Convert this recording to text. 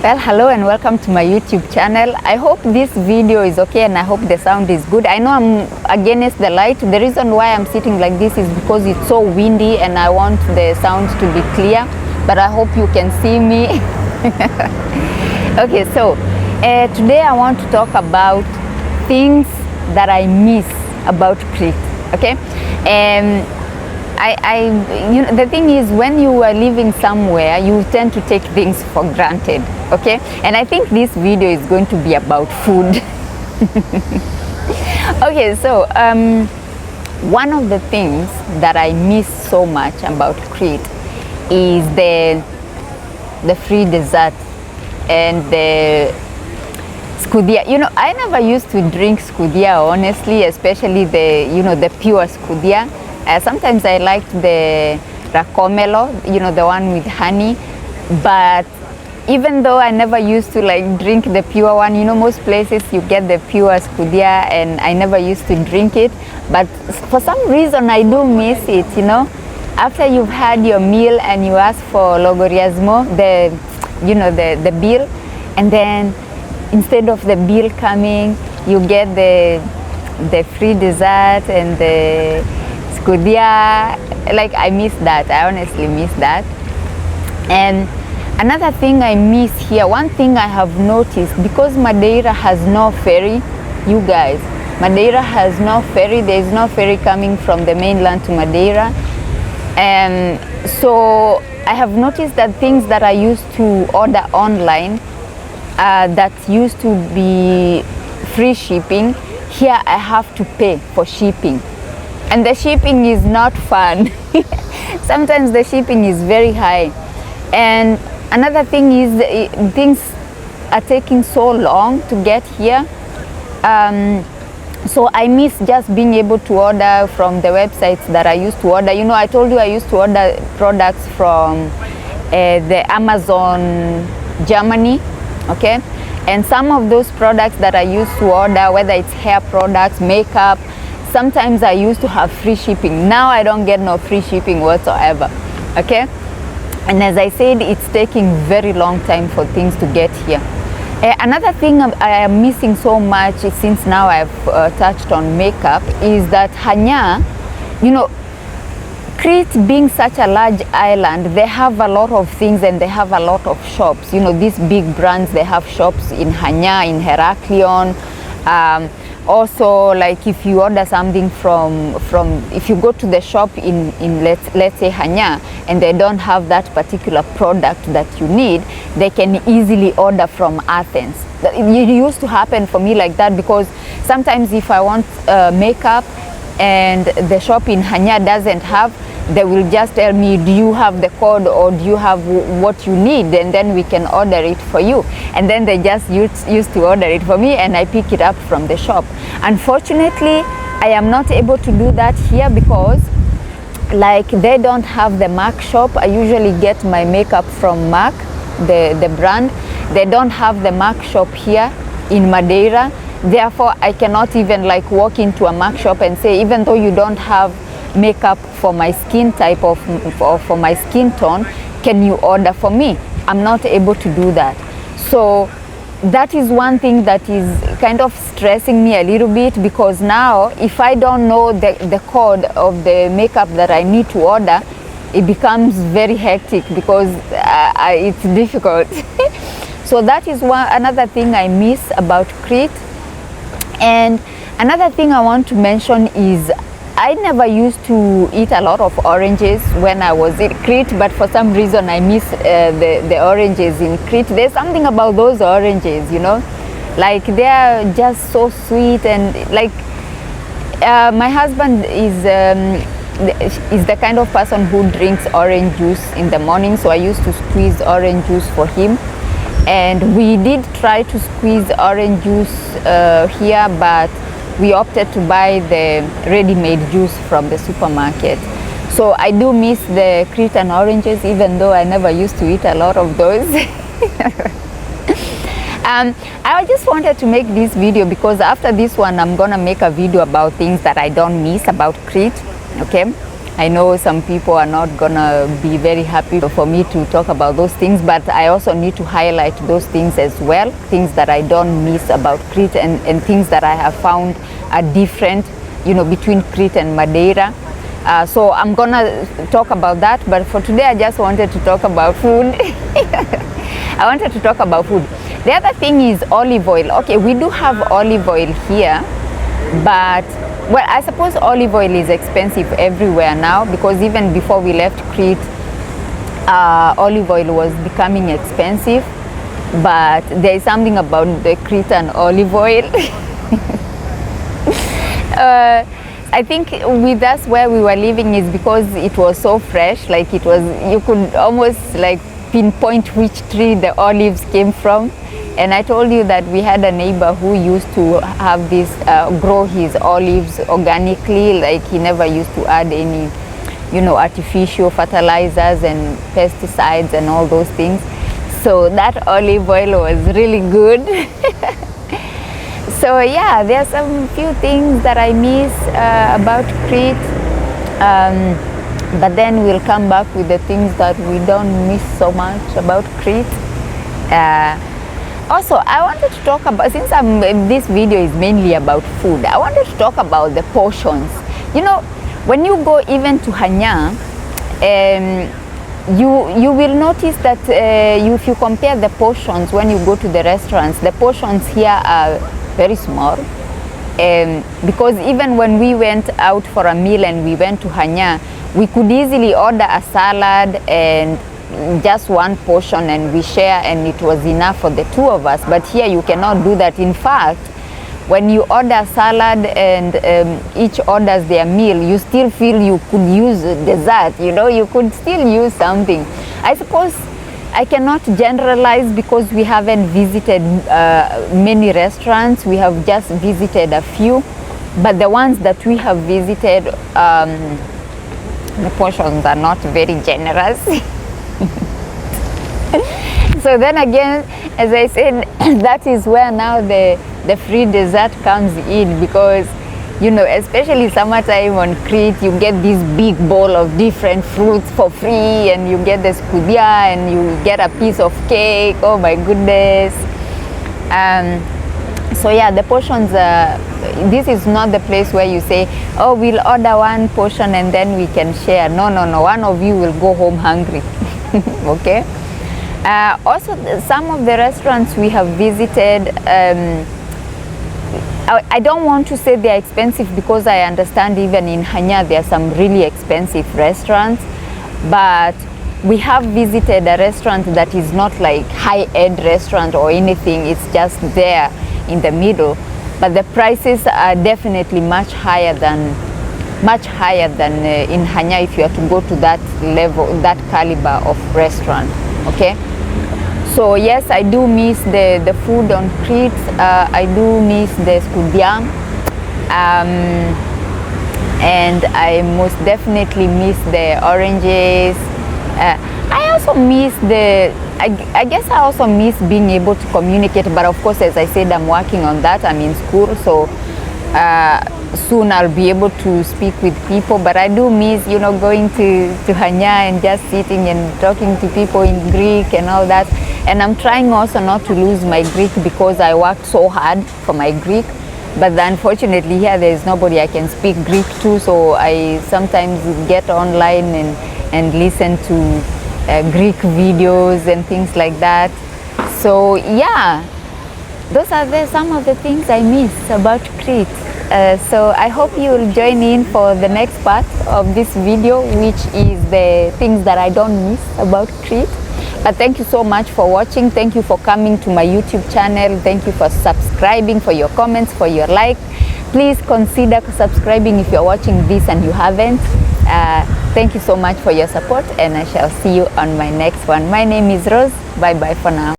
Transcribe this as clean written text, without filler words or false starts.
Well, hello and welcome to my YouTube channel. I hope this video is okay and I hope the sound is good. I know I'm against the light. The reason why I'm sitting like this is because it's so windy and I want the sound to be clear, but I hope you can see me. Okay, so today I want to talk about things that I miss about Crete, okay? You know, the thing is, when you are living somewhere, you tend to take things for granted, okay? And I think this video is going to be about food. Okay, so one of the things that I miss so much about Crete is the free dessert and the scudia. You know, I never used to drink scudia, honestly, especially the pure scudia. Sometimes I liked the racomelo, the one with honey, but even though I never used to drink the pure one, most places you get the pure scudia and I never used to drink it, but for some reason I do miss it, After you've had your meal and you ask for logoriasmo, the bill, and then instead of the bill coming, you get the free dessert and the scudia. I miss that. I honestly miss that. And another thing I miss here, one thing I have noticed, because Madeira has no ferry, you guys, Madeira has no ferry. There is no ferry coming from the mainland to Madeira. And so I have noticed that things that I used to order online that used to be free shipping, here I have to pay for shipping. And the shipping is not fun. Sometimes the shipping is very high. And another thing is things are taking so long to get here. So I miss just being able to order from the websites that I used to order. I told you I used to order products from the Amazon Germany, okay? And some of those products that I used to order, whether it's hair products, makeup, sometimes I used to have free shipping. Now I don't get no free shipping whatsoever, okay? And as I said, it's taking very long time for things to get here. Another thing I am missing so much since now I've touched on makeup is that Hanya, Crete being such a large island, they have a lot of things and they have a lot of shops. These big brands, they have shops in Hanya, in Heraklion. Also, if you order something from if you go to the shop in let's say Hanya and they don't have that particular product that you need, they can easily order from Athens. It used to happen for me like that, because sometimes if I want makeup and the shop in Hanya doesn't have, they will just tell me, do you have the code or do you have what you need, and then we can order it for you. And then they just used to order it for me and I pick it up from the shop. Unfortunately, I am not able to do that here because they don't have the MAC shop. I usually get my makeup from MAC, the brand. They don't have the MAC shop here in Madeira. Therefore, I cannot even walk into a MAC shop and say, even though you don't have makeup for my skin type or for my skin tone, can you order for me? I'm not able to do that. So that is one thing that is kind of stressing me a little bit, because now if I don't know the code of the makeup that I need to order, it becomes very hectic because it's difficult. So that is another thing I miss about Crete. And another thing I want to mention is I never used to eat a lot of oranges when I was in Crete, but for some reason I miss the oranges in Crete. There's something about those oranges, they are just so sweet. And my husband is the kind of person who drinks orange juice in the morning, so I used to squeeze orange juice for him. And we did try to squeeze orange juice here, but we opted to buy the ready-made juice from the supermarket. So I do miss the Cretan oranges, even though I never used to eat a lot of those. I just wanted to make this video because after this one, I'm gonna make a video about things that I don't miss about Crete, okay? I know some people are not gonna be very happy for me to talk about those things, but I also need to highlight those things as well, things that I don't miss about Crete, and things that I have found are different, you know, between Crete and Madeira. So I'm gonna talk about that, but for today I just wanted to talk about food. I wanted to talk about food. The other thing is olive oil. Okay, we do have olive oil here, but well, I suppose olive oil is expensive everywhere now, because even before we left Crete, olive oil was becoming expensive. But there is something about the Cretan olive oil. I think with us where we were living is because it was so fresh, like it was, you could almost like pinpoint which tree the olives came from. And I told you that we had a neighbor who used to have this, grow his olives organically, like he never used to add any, you know, artificial fertilizers and pesticides and all those things. So that olive oil was really good. So yeah, there are some few things that I miss about Crete, but then we'll come back with the things that we don't miss so much about Crete. Also, I wanted to talk about, since this video is mainly about food, I wanted to talk about the portions. You know, when you go even to Hanya, you will notice that if you compare the portions when you go to the restaurants, the portions here are very small. Because even when we went out for a meal and we went to Hanya, we could easily order a salad and just one portion and we share, and it was enough for the two of us. But here you cannot do that. In fact, when you order salad and each orders their meal, you still feel you could use dessert, you know, you could still use something. I suppose I cannot generalize because we haven't visited many restaurants. We have just visited a few, but the ones that we have visited, the portions are not very generous. So then again, as I said, that is where now the free dessert comes in, because, you know, especially summertime on Crete, you get this big bowl of different fruits for free, and you get the scudia, and you get a piece of cake. Oh my goodness. So yeah, the portions, this is not the place where you say, oh, we'll order one portion and then we can share. No, one of you will go home hungry. Okay. Also, some of the restaurants we have visited, I don't want to say they're expensive, because I understand even in Hanya there are some really expensive restaurants, but we have visited a restaurant that is not like high-end restaurant or anything. It's just there in the middle, but the prices are definitely much higher than in Hanya if you are to go to that level, that caliber of restaurant. Okay. So yes, I do miss the food on Crete. I do miss the scudia, and I most definitely miss the oranges. I also miss I guess I also miss being able to communicate, but of course, as I said, I'm working on that. I'm in school, so soon I'll be able to speak with people. But I do miss, you know, going to Hanya and just sitting and talking to people in Greek and all that. And I'm trying also not to lose my Greek, because I worked so hard for my Greek. But unfortunately here there is nobody I can speak Greek to, so I sometimes get online and listen to Greek videos and things like that. So yeah, those are some of the things I miss about Crete. So I hope you will join in for the next part of this video, which is the things that I don't miss about Crete. But thank you so much for watching. Thank you for coming to my YouTube channel. Thank you for subscribing, for your comments, for your like. Please consider subscribing if you're watching this and you haven't. Thank you so much for your support, and I shall see you on my next one. My name is Rose. Bye bye for now.